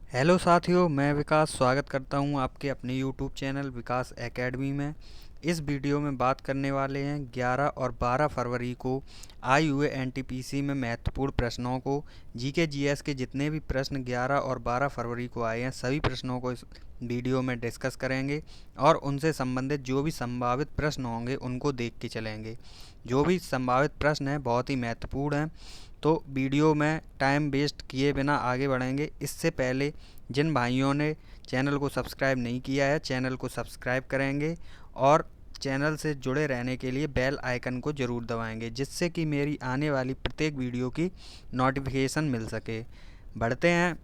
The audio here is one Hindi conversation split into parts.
हेलो साथियों, मैं विकास स्वागत करता हूं आपके अपने यूट्यूब चैनल विकास एकेडमी में। इस वीडियो में बात करने वाले हैं 11 और 12 फरवरी को आए हुए एनटीपीसी में महत्वपूर्ण प्रश्नों को। जीके जीएस के जितने भी प्रश्न 11 और 12 फरवरी को आए हैं सभी प्रश्नों को इस वीडियो में डिस्कस करेंगे और उनसे संबंधित जो भी संभावित प्रश्न होंगे उनको देख के चलेंगे। जो भी संभावित प्रश्न हैं बहुत ही महत्वपूर्ण हैं, तो वीडियो में टाइम वेस्ट किए बिना आगे बढ़ेंगे। इससे पहले जिन भाइयों ने चैनल को सब्सक्राइब नहीं किया है चैनल को सब्सक्राइब करेंगे और चैनल से जुड़े रहने के लिए बेल आइकन को ज़रूर दबाएंगे, जिससे कि मेरी आने वाली प्रत्येक वीडियो की नोटिफिकेशन मिल सके। बढ़ते हैं,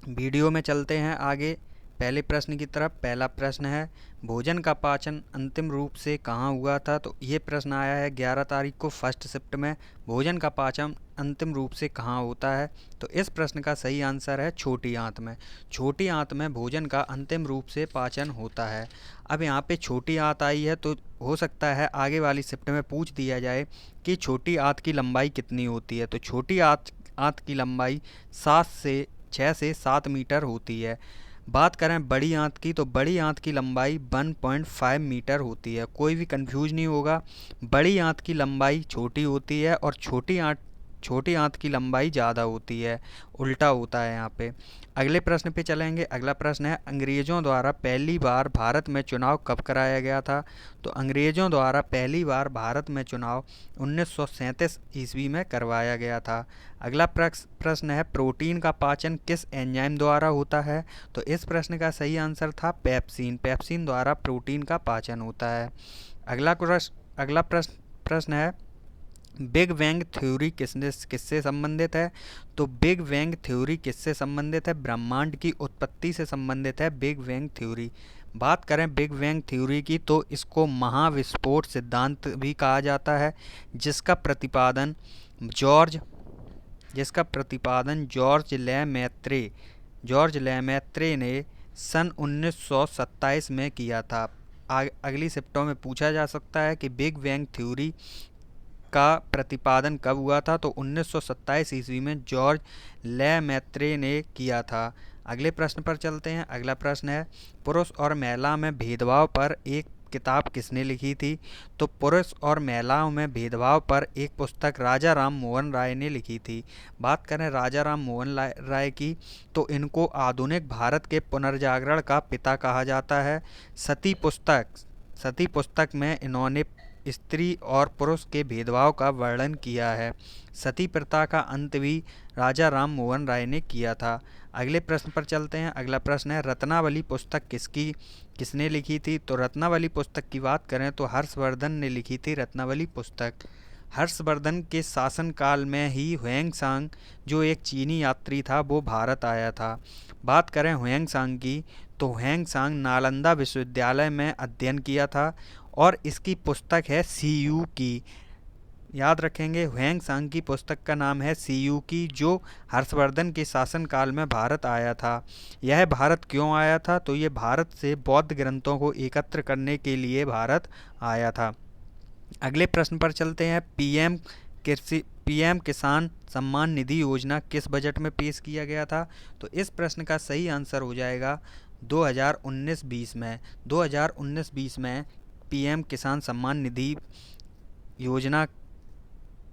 वीडियो में चलते हैं आगे पहले प्रश्न की तरफ। पहला प्रश्न है, भोजन का पाचन अंतिम रूप से कहाँ हुआ था? तो ये प्रश्न आया है 11 तारीख को फर्स्ट शिफ्ट में। भोजन का पाचन अंतिम रूप से कहाँ होता है? तो इस प्रश्न का सही आंसर है छोटी आंत में। छोटी आंत में भोजन का अंतिम रूप से पाचन होता है। अब यहाँ पे छोटी आंत आई है तो हो सकता है आगे वाली शिफ्ट में पूछ दिया जाए कि छोटी आंत की लंबाई कितनी होती है। तो छोटी आंत की लंबाई 6 से 7 मीटर होती है। बात करें बड़ी आंत की, तो बड़ी आंत की लंबाई 1.5 मीटर होती है। कोई भी कंफ्यूज नहीं होगा, बड़ी आंत की लंबाई छोटी होती है और छोटी आंत की लंबाई ज़्यादा होती है, उल्टा होता है यहाँ पे। अगले प्रश्न पे चलेंगे। अगला प्रश्न है, अंग्रेज़ों द्वारा पहली बार भारत में चुनाव कब कराया गया था? तो अंग्रेज़ों द्वारा पहली बार भारत में चुनाव 1937 ईस्वी में करवाया गया था। अगला प्रश्न है, प्रोटीन का पाचन किस एंजाइम द्वारा होता है? तो इस प्रश्न का सही आंसर था पेप्सिन। पेप्सिन द्वारा प्रोटीन का पाचन होता है। अगला प्रश्न है, बिग बैंग थ्योरी किससे संबंधित है? तो बिग बैंग थ्योरी किससे संबंधित है? ब्रह्मांड की उत्पत्ति से संबंधित है बिग बैंग थ्योरी। बात करें बिग बैंग थ्योरी की, तो इसको महाविस्फोट सिद्धांत भी कहा जाता है, जिसका प्रतिपादन जॉर्ज लेमैत्रे ने सन 1927 में किया था। अगली शिफ्टों में पूछा जा सकता है कि बिग बैंग थ्योरी का प्रतिपादन कब हुआ था? तो 1927 ईस्वी में जॉर्ज लेमैत्रे ने किया था। अगले प्रश्न पर चलते हैं। अगला प्रश्न है, पुरुष और महिला में भेदभाव पर एक किताब किसने लिखी थी? तो पुरुष और महिलाओं में भेदभाव पर एक पुस्तक राजा राम मोहन राय ने लिखी थी। बात करें राजा राम मोहन राय की, तो इनको आधुनिक भारत के पुनर्जागरण का पिता कहा जाता है। सती पुस्तक में इन्होंने स्त्री और पुरुष के भेदभाव का वर्णन किया है। सती प्रथा का अंत भी राजा राम मोहन राय ने किया था। अगले प्रश्न पर चलते हैं। अगला प्रश्न है, रत्नावली पुस्तक किसने लिखी थी? तो रत्नावली पुस्तक की बात करें तो हर्षवर्धन ने लिखी थी रत्नावली पुस्तक। हर्षवर्धन के शासनकाल में ही ह्वेंसांग, जो एक चीनी यात्री था, वो भारत आया था। बात करें ह्वेंसांग की, तो ह्वेंसांग नालंदा विश्वविद्यालय में अध्ययन किया था और इसकी पुस्तक है सीयू की। याद रखेंगे, ह्वेंसांग की पुस्तक का नाम है सीयू की, जो हर्षवर्धन के शासनकाल में भारत आया था। यह भारत क्यों आया था? तो ये भारत से बौद्ध ग्रंथों को एकत्र करने के लिए भारत आया था। अगले प्रश्न पर चलते हैं। पीएम किसान सम्मान निधि योजना किस बजट में पेश किया गया था? तो इस प्रश्न का सही आंसर हो जाएगा 2019-20 में। 2019-20 में पीएम किसान सम्मान निधि योजना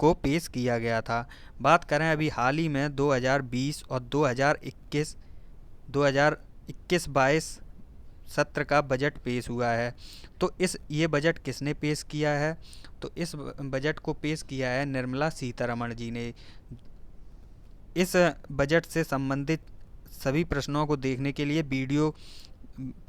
को पेश किया गया था। बात करें अभी हाल ही में 2020 और 2021-22 सत्र का बजट पेश हुआ है। तो ये बजट किसने पेश किया है? तो इस बजट को पेश किया है निर्मला सीतारमण जी ने। इस बजट से संबंधित सभी प्रश्नों को देखने के लिए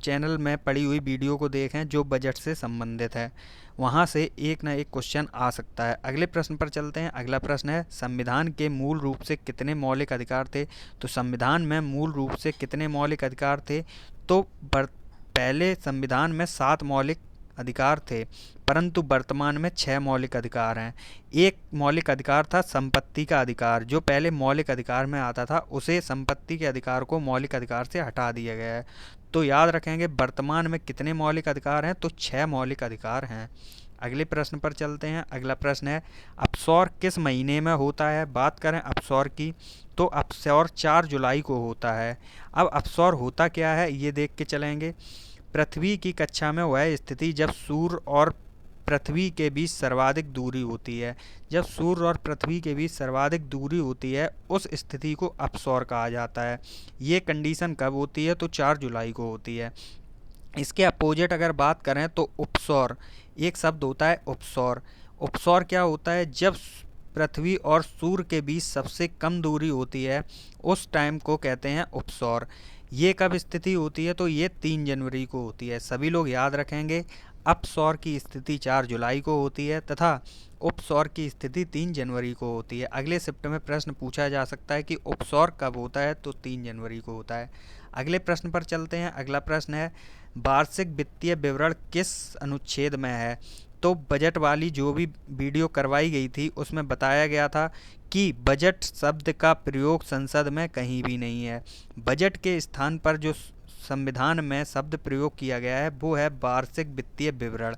चैनल में पड़ी हुई वीडियो को देखें जो बजट से संबंधित है, वहाँ से एक ना एक क्वेश्चन आ सकता है। अगले प्रश्न पर चलते हैं। अगला प्रश्न है, संविधान के मूल रूप से कितने मौलिक अधिकार थे? तो संविधान में मूल रूप से कितने मौलिक अधिकार थे? तो पहले संविधान में 7 मौलिक अधिकार थे, परंतु वर्तमान में 6 मौलिक अधिकार हैं। एक मौलिक अधिकार था संपत्ति का अधिकार, जो पहले मौलिक अधिकार में आता था, उसे संपत्ति के अधिकार को मौलिक अधिकार से हटा दिया गया है। तो याद रखेंगे वर्तमान में कितने मौलिक अधिकार हैं? तो 6 मौलिक अधिकार हैं। अगले प्रश्न पर चलते हैं। अगला प्रश्न है अपसौर किस महीने में होता है। बात करें अपसौर की तो अपसौर 4 जुलाई को होता है। अब अपसौर होता क्या है ये देख के चलेंगे। पृथ्वी की कक्षा में वह स्थिति जब सूर्य और पृथ्वी के बीच सर्वाधिक दूरी होती है। जब सूर्य और पृथ्वी के बीच सर्वाधिक दूरी होती है उस स्थिति को अपसौर कहा जाता है। ये कंडीशन कब होती है तो 4 जुलाई को होती है। इसके अपोजिट अगर बात करें तो उपसौर, एक शब्द होता है उपसौर। उपसौर क्या होता है, जब पृथ्वी और सूर्य के बीच सबसे कम दूरी होती है उस टाइम को कहते हैं उपसौर। ये कब स्थिति होती है तो ये 3 जनवरी को होती है। सभी लोग याद रखेंगे अपसौर की स्थिति 4 जुलाई को होती है तथा उपसौर की स्थिति 3 जनवरी को होती है। अगले शिफ्ट में प्रश्न पूछा जा सकता है कि उपसौर कब होता है तो 3 जनवरी को होता है। अगले प्रश्न पर चलते हैं। अगला प्रश्न है वार्षिक वित्तीय विवरण किस अनुच्छेद में है। तो बजट वाली जो भी वीडियो करवाई गई थी उसमें बताया गया था कि बजट शब्द का प्रयोग संसद में कहीं भी नहीं है। बजट के स्थान पर जो संविधान में शब्द प्रयोग किया गया है वो है वार्षिक वित्तीय विवरण।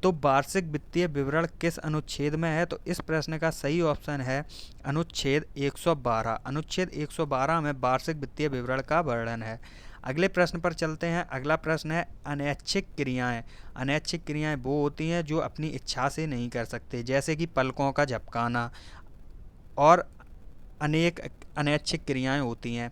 तो वार्षिक वित्तीय विवरण किस अनुच्छेद में है तो इस प्रश्न का सही ऑप्शन है अनुच्छेद 112। अनुच्छेद 112 में वार्षिक वित्तीय विवरण का वर्णन है। अगले प्रश्न पर चलते हैं। अगला प्रश्न है अनैच्छिक क्रियाएं। अनैच्छिक क्रियाएं वो होती हैं जो अपनी इच्छा से नहीं कर सकते, जैसे कि पलकों का झपकाना और अनेक अनैच्छिक क्रियाएं होती हैं।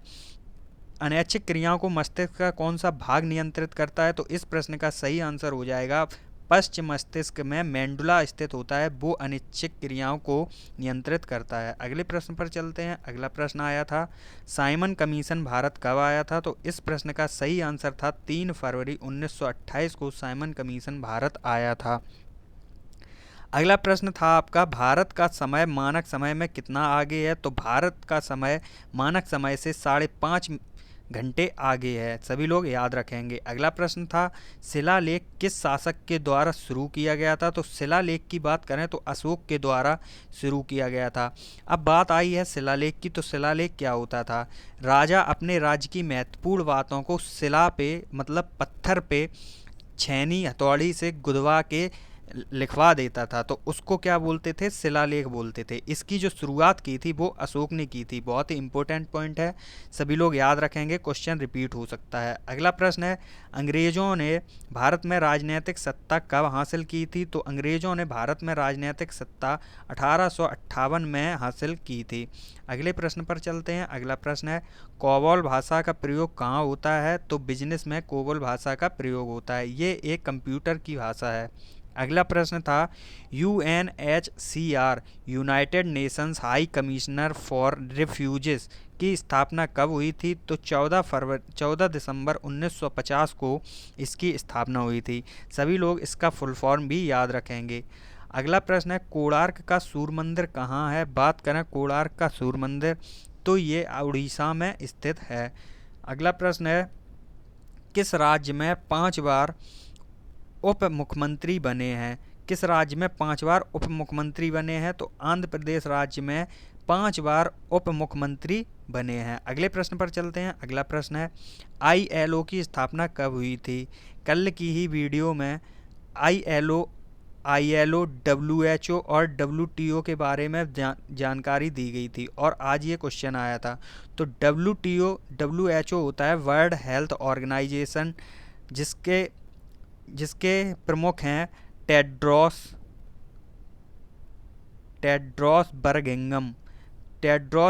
अनैच्छिक क्रियाओं को मस्तिष्क का कौन सा भाग नियंत्रित करता है तो इस प्रश्न का सही आंसर हो जाएगा पश्च मस्तिष्क में मेंडुला स्थित होता है, वो अनैच्छिक क्रियाओं को नियंत्रित करता है। अगले प्रश्न पर चलते हैं। अगला प्रश्न आया था साइमन कमीशन भारत कब आया था तो इस प्रश्न का सही आंसर था 3 फरवरी 1928 को साइमन कमीशन भारत आया था। अगला प्रश्न था आपका भारत का समय मानक समय में कितना आगे है। तो भारत का समय मानक समय से 5.5 घंटे आगे है, सभी लोग याद रखेंगे। अगला प्रश्न था शिलालेख किस शासक के द्वारा शुरू किया गया था। तो शिलालेख की बात करें तो अशोक के द्वारा शुरू किया गया था। अब बात आई है शिलालेख की, तो शिलालेख क्या होता था। राजा अपने राज्य की महत्वपूर्ण बातों को शिला पे मतलब पत्थर पे छेनी हथौड़ी से गुदवा के लिखवा देता था, तो उसको क्या बोलते थे, शिलालेख बोलते थे। इसकी जो शुरुआत की थी वो अशोक ने की थी। बहुत ही इंपॉर्टेंट पॉइंट है, सभी लोग याद रखेंगे, क्वेश्चन रिपीट हो सकता है। अगला प्रश्न है अंग्रेजों ने भारत में राजनीतिक सत्ता कब हासिल की थी। तो अंग्रेजों ने भारत में राजनीतिक सत्ता 1858 में हासिल की थी। अगले प्रश्न पर चलते हैं। अगला प्रश्न है कोबोल भाषा का प्रयोग कहाँ होता है। तो बिजनेस में कोबोल भाषा का प्रयोग होता है, ये एक कंप्यूटर की भाषा है। अगला प्रश्न था UNHCR United Nations high commissioner for refugees की स्थापना कब हुई थी। तो 14 दिसंबर 1950 को इसकी स्थापना हुई थी। सभी लोग इसका फुल फॉर्म भी याद रखेंगे। अगला प्रश्न है कोणार्क का सूर्य मंदिर कहाँ है। बात करें कोणार्क का सूर्य मंदिर तो ये उड़ीसा में स्थित है। अगला प्रश्न है किस राज्य में 5 बार उप मुख्यमंत्री बने हैं। किस राज्य में 5 बार उप मुख्यमंत्री बने हैं। तो आंध्र प्रदेश राज्य में 5 बार उप मुख्यमंत्री बने हैं। अगले प्रश्न पर चलते हैं। अगला प्रश्न है ILO की स्थापना कब हुई थी। कल की ही वीडियो में ILO WHO और WTO के बारे में जानकारी दी गई थी और आज ये क्वेश्चन आया था। तो WHO होता है वर्ल्ड हेल्थ ऑर्गेनाइजेशन, जिसके प्रमुख हैं टेड्रोस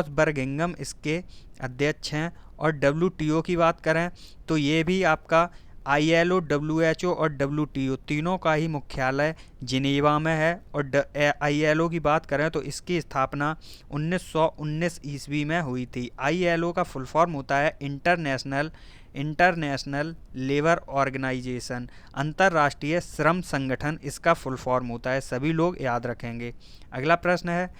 बर्गिंगम इसके अध्यक्ष हैं। और WTO की बात करें तो ये भी आपका ILO, WHO और WTO तीनों का ही मुख्यालय जिनेवा में है। और ILO की बात करें तो इसकी स्थापना 1919 ईस्वी में हुई थी। ILO का फुल फॉर्म होता है इंटरनेशनल लेबर ऑर्गेनाइजेशन, अंतर्राष्ट्रीय श्रम संगठन इसका फुल फॉर्म होता है, सभी लोग याद रखेंगे। अगला प्रश्न है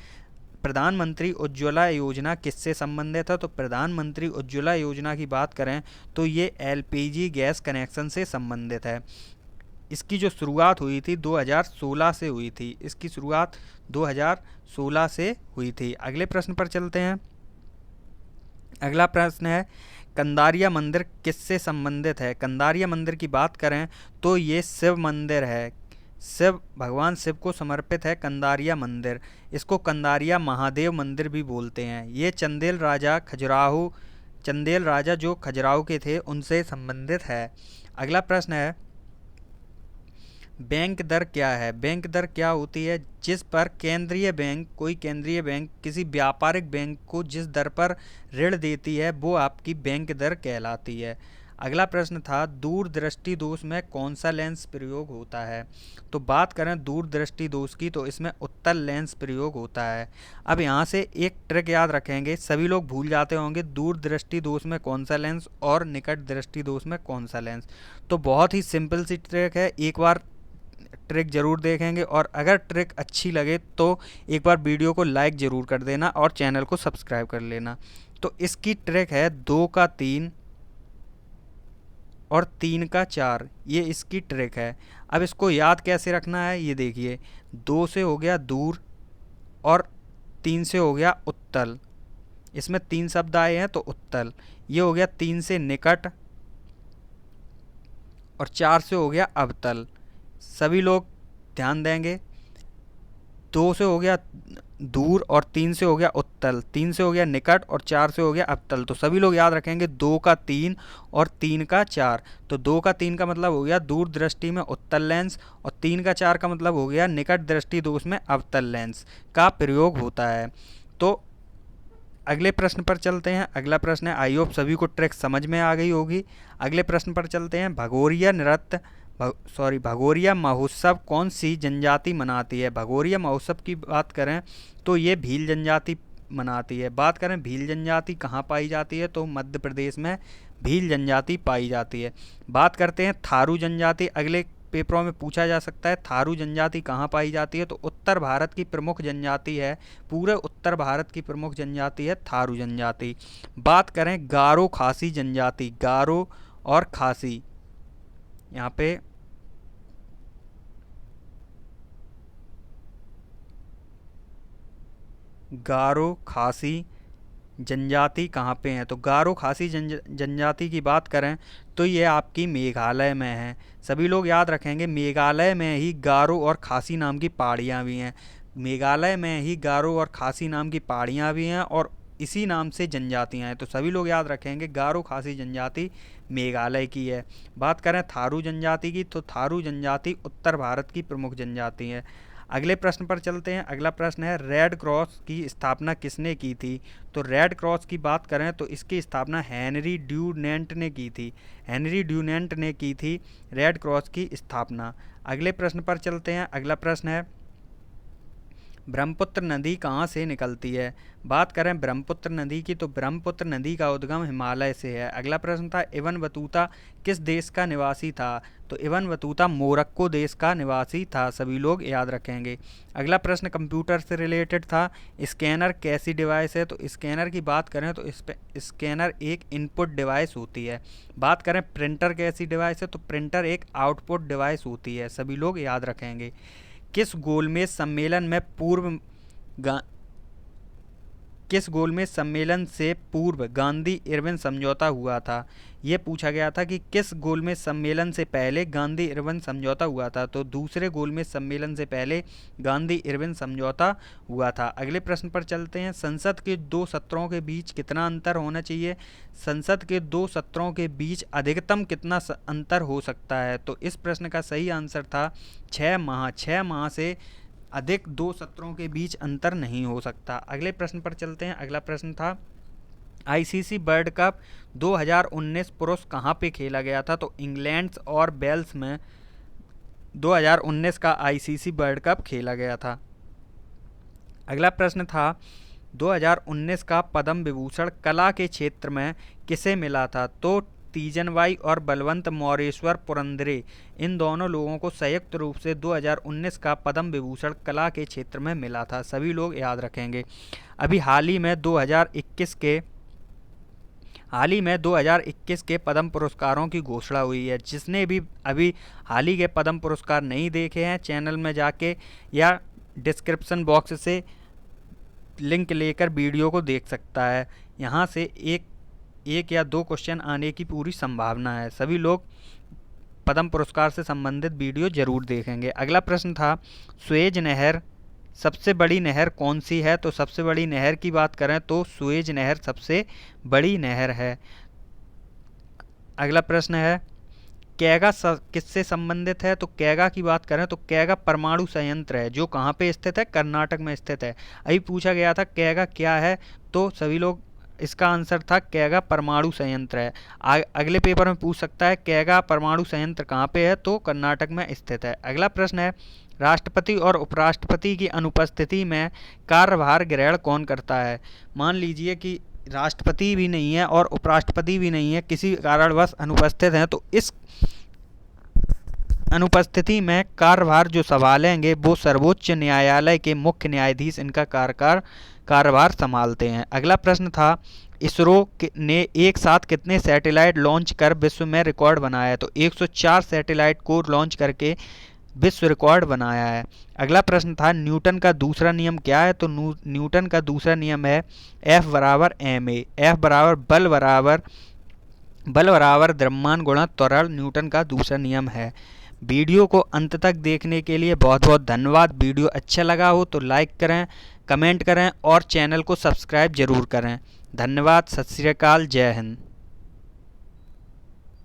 प्रधानमंत्री उज्ज्वला योजना किससे संबंधित है। तो प्रधानमंत्री उज्ज्वला योजना की बात करें तो ये LPG गैस कनेक्शन से संबंधित है। इसकी जो शुरुआत हुई थी 2016 से हुई थी। इसकी शुरुआत 2016 से हुई थी। अगले प्रश्न पर चलते हैं। अगला प्रश्न है कंदारिया मंदिर किससे संबंधित है। कंदारिया मंदिर की बात करें तो ये शिव मंदिर है। भगवान शिव को समर्पित है कंदारिया मंदिर। इसको कंदारिया महादेव मंदिर भी बोलते हैं। ये चंदेल राजा जो खजुराहो के थे उनसे संबंधित है। अगला प्रश्न है, बैंक दर क्या है? बैंक दर क्या होती है? जिस पर कोई केंद्रीय बैंक किसी व्यापारिक बैंक को जिस दर पर ऋण देती है वो आपकी बैंक दर कहलाती है। अगला प्रश्न था, दूरदृष्टि दोष में कौन सा लेंस प्रयोग होता है? तो बात करें दूरदृष्टि दोष की तो इसमें उत्तल लेंस प्रयोग होता है। अब यहाँ से एक ट्रिक याद रखेंगे, सभी लोग भूल जाते होंगे दूरदृष्टि दोष में कौन सा लेंस और निकट दृष्टि दोष में कौन सा लेंस। तो बहुत ही सिंपल सी ट्रिक है, एक बार ट्रिक ज़रूर देखेंगे और अगर ट्रिक अच्छी लगे तो एक बार वीडियो को लाइक ज़रूर कर देना और चैनल को सब्सक्राइब कर लेना। तो इसकी ट्रिक है 2 का 3 और 3 का 4, ये इसकी ट्रिक है। अब इसको याद कैसे रखना है ये देखिए, 2 से हो गया दूर और 3 से हो गया उत्तल, इसमें 3 शब्द आए हैं तो उत्तल। ये हो गया 3 से निकट और 4 से हो गया अवतल। सभी लोग ध्यान देंगे, 2 से हो गया दूर और 3 से हो गया उत्तल, 3 से हो गया निकट और 4 से हो गया अवतल। तो सभी लोग याद रखेंगे 2 का 3 और 3 का 4। तो 2 का 3 का मतलब हो गया दूर दृष्टि में उत्तल लेंस और 3 का 4 का मतलब हो गया निकट दृष्टि दोष में अवतल लेंस का प्रयोग होता है। तो अगले प्रश्न पर चलते हैं। अगला प्रश्न है, आई होप सभी को ट्रिक समझ में आ गई होगी। अगले प्रश्न पर चलते हैं, भगोरिया महोत्सव कौन सी जनजाति मनाती है? भगोरिया महोत्सव की बात करें तो ये भील जनजाति मनाती है। बात करें भील जनजाति कहाँ पाई जाती है तो मध्य प्रदेश में भील जनजाति पाई जाती है। बात करते हैं थारू जनजाति, अगले पेपरों में पूछा जा सकता है थारू जनजाति कहाँ पाई जाती है तो उत्तर भारत की प्रमुख जनजाति है, पूरे उत्तर भारत की प्रमुख जनजाति है थारू जनजाति। बात करें गारो खासी जनजाति, गारो और खासी, यहाँ पे गारो खासी जनजाति कहाँ पे हैं तो गारो खासी जनजाति की बात करें तो ये आपकी मेघालय में है। सभी लोग याद रखेंगे मेघालय में ही गारो और खासी नाम की पहाड़ियाँ भी हैं, मेघालय में ही गारो और खासी नाम की पहाड़ियाँ भी हैं और इसी नाम से जनजातियाँ हैं। तो सभी लोग याद रखेंगे गारो खासी जनजाति मेघालय की है। बात करें थारू जनजाति की तो थारू जनजाति उत्तर भारत की प्रमुख जनजाति है। अगले प्रश्न पर चलते हैं। अगला प्रश्न है, रेड क्रॉस की स्थापना किसने की थी? तो रेड क्रॉस की बात करें तो इसकी स्थापना हेनरी ड्यूनेंट ने की थी, हेनरी ड्यूनेंट ने की थी रेड क्रॉस की स्थापना। अगले प्रश्न पर चलते हैं। अगला प्रश्न है, ब्रह्मपुत्र नदी कहाँ से निकलती है? बात करें ब्रह्मपुत्र नदी की तो ब्रह्मपुत्र नदी का उद्गम हिमालय से है। अगला प्रश्न था, इब्न बतूता किस देश का निवासी था? तो इब्न बतूता मोरक्को देश का निवासी था, सभी लोग याद रखेंगे। अगला प्रश्न कंप्यूटर से रिलेटेड था, स्कैनर कैसी डिवाइस है? तो स्कैनर की बात करें तो स्कैनर एक इनपुट डिवाइस होती है। बात करें प्रिंटर कैसी डिवाइस है? तो प्रिंटर एक आउटपुट डिवाइस होती है, सभी लोग याद रखेंगे। किस गोलमेज सम्मेलन से पूर्व गांधी इरविन समझौता हुआ था? ये पूछा गया था कि किस गोलमेज सम्मेलन से पहले गांधी इरविन समझौता हुआ था? तो दूसरे गोलमेज सम्मेलन से पहले गांधी इरविन समझौता हुआ था। अगले प्रश्न पर चलते हैं। संसद के 2 सत्रों के बीच कितना अंतर होना चाहिए? संसद के 2 सत्रों के बीच अधिकतम कितना अंतर हो सकता है? तो इस प्रश्न का सही आंसर था 6 माह। 6 माह से अधिक 2 सत्रों के बीच अंतर नहीं हो सकता। अगले प्रश्न पर चलते हैं। अगला प्रश्न था, आईसीसी वर्ल्ड कप 2019 पुरुष कहाँ पे खेला गया था? तो इंग्लैंड और वेल्स में 2019 का आईसीसी वर्ल्ड कप खेला गया था। अगला प्रश्न था, 2019 का पद्म विभूषण कला के क्षेत्र में किसे मिला था? तो तीजनबाई और बलवंत मौरेश्वर पुरंदरे, इन दोनों लोगों को संयुक्त रूप से 2019 का पद्म विभूषण कला के क्षेत्र में मिला था, सभी लोग याद रखेंगे। अभी हाल ही में 2021 के पद्म पुरस्कारों की घोषणा हुई है। जिसने भी अभी हाल ही के पद्म पुरस्कार नहीं देखे हैं, चैनल में जाके या डिस्क्रिप्शन बॉक्स से लिंक लेकर वीडियो को देख सकता है। यहाँ से एक या 2 क्वेश्चन आने की पूरी संभावना है, सभी लोग पद्म पुरस्कार से संबंधित वीडियो जरूर देखेंगे। अगला प्रश्न था सुएज नहर सबसे बड़ी नहर कौन सी है? तो सबसे बड़ी नहर की बात करें तो सुएज नहर सबसे बड़ी नहर है। अगला प्रश्न है कैगा किससे संबंधित है? तो कैगा की बात करें तो कैगा परमाणु संयंत्र है जो कहाँ पे स्थित है? कर्नाटक में स्थित है। अभी पूछा गया था कैगा क्या है, तो सभी लोग इसका आंसर था कैगा परमाणु संयंत्र है। अगले पेपर में पूछ सकता है कैगा परमाणु संयंत्र कहाँ पे है? तो कर्नाटक में स्थित है। अगला प्रश्न है राष्ट्रपति और उपराष्ट्रपति की अनुपस्थिति में कार्यभार ग्रहण कौन करता है? मान लीजिए कि राष्ट्रपति भी नहीं है और उपराष्ट्रपति भी नहीं है, किसी कारणवश अनुपस्थित हैं, तो इस अनुपस्थिति में कार्यभार जो संभालेंगे वो सर्वोच्च न्यायालय के मुख्य न्यायाधीश इनका कार्यभार संभालते हैं। अगला प्रश्न था इसरो ने एक साथ कितने सैटेलाइट लॉन्च कर विश्व में रिकॉर्ड बनाया है? तो 104 सैटेलाइट को लॉन्च करके विश्व रिकॉर्ड बनाया है। अगला प्रश्न था न्यूटन का दूसरा नियम क्या है? तो न्यूटन का दूसरा नियम है F बराबर ma। F बराबर बल बराबर द्रव्यमान गुणा त्वरण न्यूटन का दूसरा नियम है। वीडियो को अंत तक देखने के लिए बहुत बहुत धन्यवाद। वीडियो अच्छा लगा हो तो लाइक करें, कमेंट करें और चैनल को सब्सक्राइब जरूर करें। धन्यवाद। सत श्री अकाल। जय हिंद।